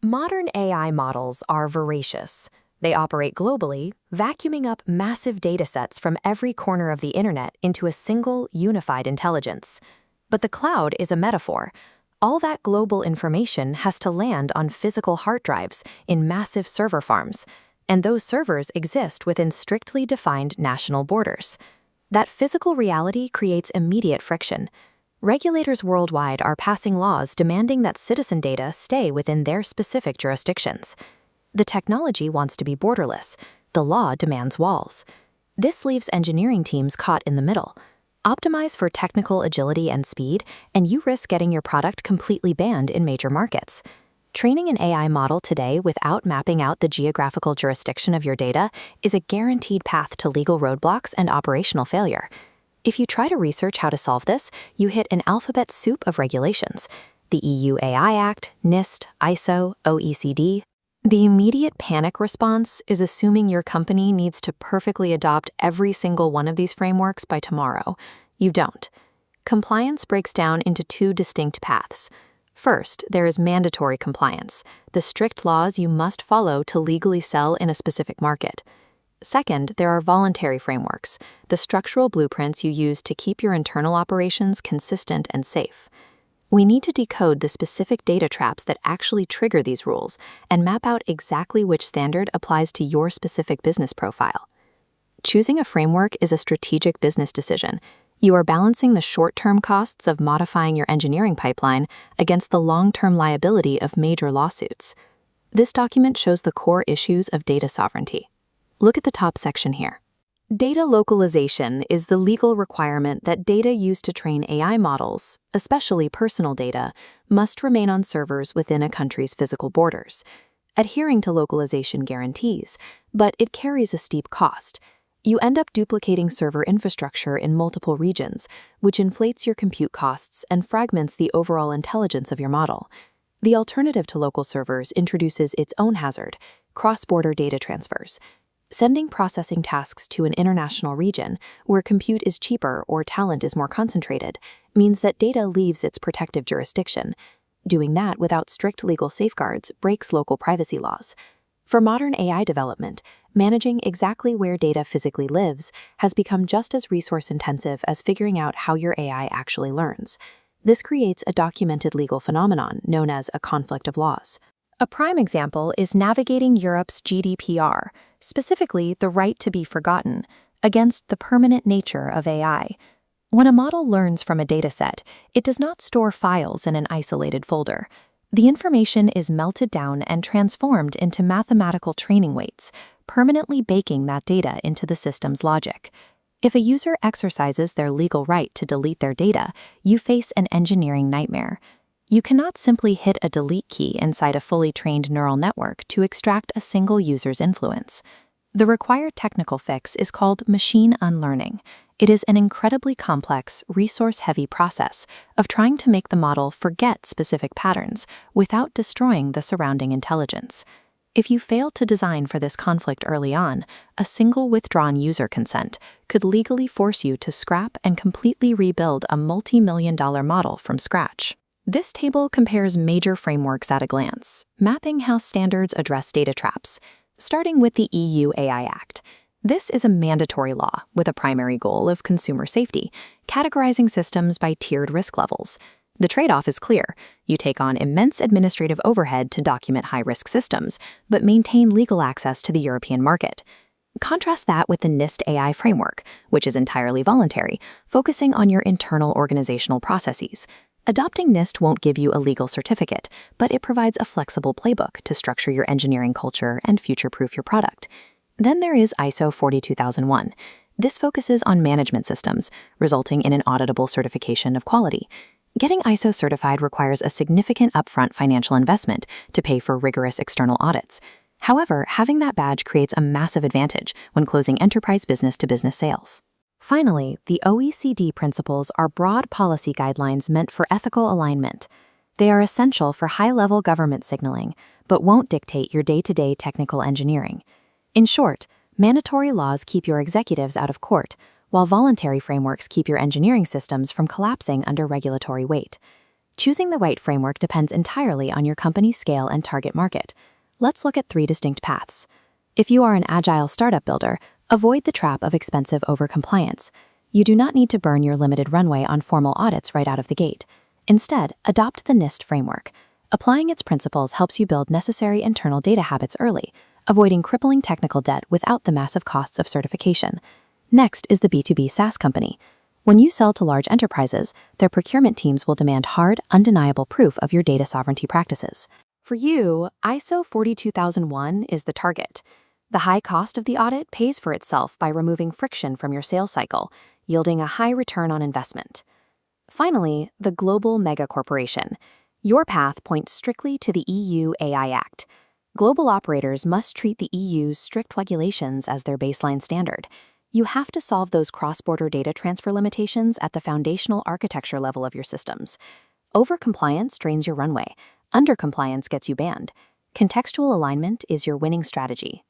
Modern AI models are voracious. They operate globally, vacuuming up massive datasets from every corner of the internet into a single, unified intelligence. But the cloud is a metaphor. All that global information has to land on physical hard drives in massive server farms, and those servers exist within strictly defined national borders. That physical reality creates immediate friction. Regulators worldwide are passing laws demanding that citizen data stay within their specific jurisdictions. The technology wants to be borderless. The law demands walls. This leaves engineering teams caught in the middle. Optimize for technical agility and speed, and you risk getting your product completely banned in major markets. Training an AI model today without mapping out the geographical jurisdiction of your data is a guaranteed path to legal roadblocks and operational failure. If you try to research how to solve this, you hit an alphabet soup of regulations: the EU AI Act, NIST, ISO, OECD. The immediate panic response is assuming your company needs to perfectly adopt every single one of these frameworks by tomorrow. You don't. Compliance breaks down into two distinct paths. First, there is mandatory compliance, the strict laws you must follow to legally sell in a specific market. Second, there are voluntary frameworks, the structural blueprints you use to keep your internal operations consistent and safe. We need to decode the specific data traps that actually trigger these rules and map out exactly which standard applies to your specific business profile. Choosing a framework is a strategic business decision. You are balancing the short-term costs of modifying your engineering pipeline against the long-term liability of major lawsuits. This document shows the core issues of data sovereignty. Look at the top section here. Data localization is the legal requirement that data used to train AI models, especially personal data, must remain on servers within a country's physical borders. Adhering to localization guarantees, but it carries a steep cost. You end up duplicating server infrastructure in multiple regions, which inflates your compute costs and fragments the overall intelligence of your model. The alternative to local servers introduces its own hazard: cross-border data transfers. Sending processing tasks to an international region, where compute is cheaper or talent is more concentrated, means that data leaves its protective jurisdiction. Doing that without strict legal safeguards breaks local privacy laws. For modern AI development, managing exactly where data physically lives has become just as resource-intensive as figuring out how your AI actually learns. This creates a documented legal phenomenon known as a conflict of laws. A prime example is navigating Europe's GDPR, specifically the right to be forgotten, against the permanent nature of AI. When a model learns from a dataset, it does not store files in an isolated folder. The information is melted down and transformed into mathematical training weights, permanently baking that data into the system's logic. If a user exercises their legal right to delete their data, you face an engineering nightmare. You cannot simply hit a delete key inside a fully trained neural network to extract a single user's influence. The required technical fix is called machine unlearning. It is an incredibly complex, resource-heavy process of trying to make the model forget specific patterns without destroying the surrounding intelligence. If you fail to design for this conflict early on, a single withdrawn user consent could legally force you to scrap and completely rebuild a multi-million-dollar model from scratch. This table compares major frameworks at a glance, mapping how standards address data traps. Starting with the EU AI Act. This is a mandatory law with a primary goal of consumer safety, categorizing systems by tiered risk levels. The trade-off is clear. You take on immense administrative overhead to document high-risk systems, but maintain legal access to the European market. Contrast that with the NIST AI framework, which is entirely voluntary, focusing on your internal organizational processes. Adopting NIST won't give you a legal certificate, but it provides a flexible playbook to structure your engineering culture and future-proof your product. Then there is ISO 42001. This focuses on management systems, resulting in an auditable certification of quality. Getting ISO certified requires a significant upfront financial investment to pay for rigorous external audits. However, having that badge creates a massive advantage when closing enterprise business-to-business sales. Finally, the OECD principles are broad policy guidelines meant for ethical alignment. They are essential for high-level government signaling, but won't dictate your day-to-day technical engineering. In short, mandatory laws keep your executives out of court, while voluntary frameworks keep your engineering systems from collapsing under regulatory weight. Choosing the right framework depends entirely on your company's scale and target market. Let's look at 3 distinct paths. If you are an agile startup builder, avoid the trap of expensive overcompliance. You do not need to burn your limited runway on formal audits right out of the gate. Instead, adopt the NIST framework. Applying its principles helps you build necessary internal data habits early, avoiding crippling technical debt without the massive costs of certification. Next is the B2B SaaS company. When you sell to large enterprises, their procurement teams will demand hard, undeniable proof of your data sovereignty practices. For you, ISO 42001 is the target. The high cost of the audit pays for itself by removing friction from your sales cycle, yielding a high return on investment. Finally, the global megacorporation. Your path points strictly to the EU AI Act. Global operators must treat the EU's strict regulations as their baseline standard. You have to solve those cross-border data transfer limitations at the foundational architecture level of your systems. Over-compliance drains your runway. Under-compliance gets you banned. Contextual alignment is your winning strategy.